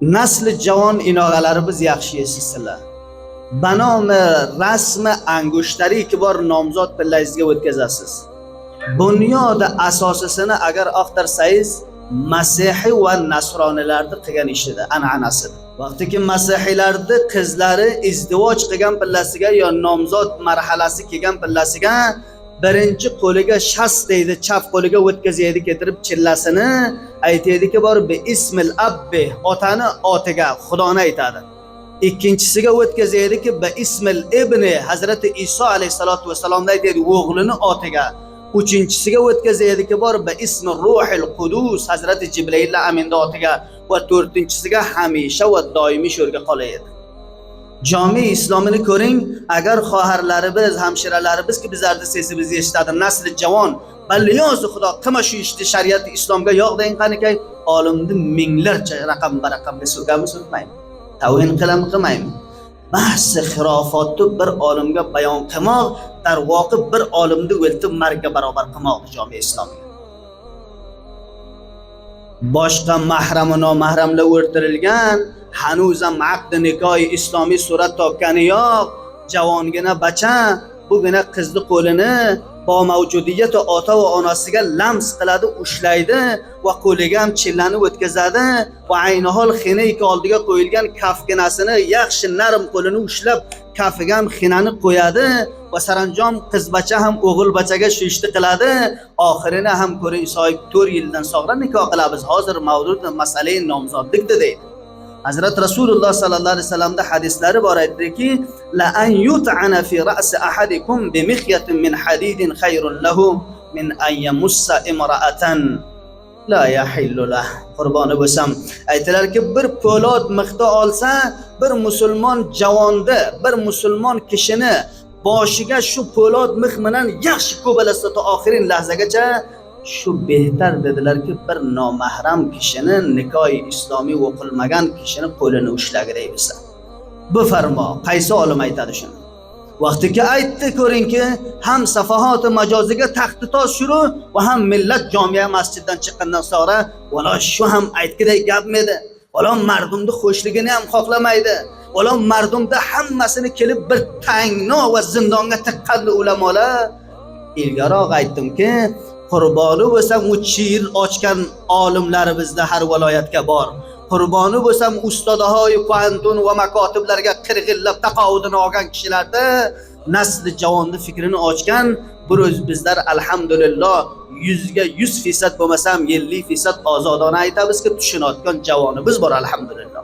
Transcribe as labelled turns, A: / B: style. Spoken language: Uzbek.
A: Nasl javon inoqalarimiz yaxshi esizlar. Banomi rasmi angushtari bor nomzod pillangizga o'tkazasiz. Dunyoda asosisini agar oqtarsangiz Masihiy va nasroniylarning qilgan ishida, an'anasidir. Vaqtiki masihiylarning qizlari izdivoj qilgan pillasiga yo nomzod marhalasi kelgan pillasiga birinchi qo'liga shas deydi, chap qo'liga o'tkazaydi, ketirib chillasini aytaydiki bor bi ismil abbi, otani otiga, Xudoni aytadi. Ikkinchisiga o'tkazaydiki bi ismil ibni, Hazrati Iso alayhisolatu vasallamni aytaydi, o'g'lini otiga. Uchinchisiga o'tkazaydiki bor bi ismi ruhil qudus, Hazrati Jibril aminning otiga va to'rtinchisiga hamisha va doimiy sho'rga qolaydi. Jami islomini ko'ring, agar xoharlarimiz, hamshiralarimizki bizlarni sesib eshitadi, nasli javon balliyozi xudo qilma shu ishni shariat islomga yo'q deyin qanikay, olimni minglarcha raqam baraqamga surganmi surmaymi? Tavhin qilammi qilmaymi? Bahsi xirofotni bir olimga bayon qilmoq, darvoqi bir olimni o'ltib marga barobar qilmoq jami islomiga. Boshqa mahram va nomahramlar o'rtirilgan, hanuzam aqd nikohi islomiy surat topgani yo'q, javongina bacha bugina qizni qo'lini ba mavjudiyat ota va onasiga lams qiladi, ushlaydi va qo'liga ham chillani o'tkazadi va aynihol xinayki oldiga qo'yilgan kafginasini yaxshi narm qo'lini ushlab kafiga ham xinani qo'yadi va saranjom qiz bacha ham o'g'il bachaga shu ishni qiladi. Oxirini ham ko'ring, so'yib 4 yildan so'ngra nikoh qilamiz. Hozir mavjud masalai nomzodlikda deydi. Hazrat Rasululloh sallallohu alayhi vasallamda hadislari bor aytdiki, la an yut'ana fi ra'si ahadikum bi mikhyatin min hadidin khayrun lahu min an yamussa imra'atan la yahillu lah. Qurboni bo'lsam, aytdilarki, bir po'lat mixda olsa, bir musulmon javonda, bir musulmon kishini boshiga shu po'lat mix bilan yaxshi ko'balasa to oxirin lahzagacha, shu behtar dedilarki, bir nomahram kishini, nikohi islomiy o'qilmagan kishini qo'lini ushlagay bo'lsa. Bu farmo qaysi olim aytadi shuni? Vaqtiki aytdi, ko'ringki, ham safahoti majoziga taxti tosh shuru va ham millat jamiya masjiddan chiqqandan sonra valo shu ham aytgiday gapmedi. Valo mardumni xo'shligini ham xohlamaydi. Valo mardumda hammasini kelib bir tangno va zindonga tiqqan ulamolar. Ilgaroq aytdimki, qurboni bo'lsam u chir ochgan olimlarimizda har viloyatga bor. Qurboni bo'lsam ustodahoy fantun va makotiblarga qirg'illab taqovudini olgan kishilarda nasli javonni fikrini ochgan bizlar alhamdulillah 100 ga 100% bo'lmasam 50% ozodona aytamizki, tushunayotgan javonimiz bor alhamdulillah.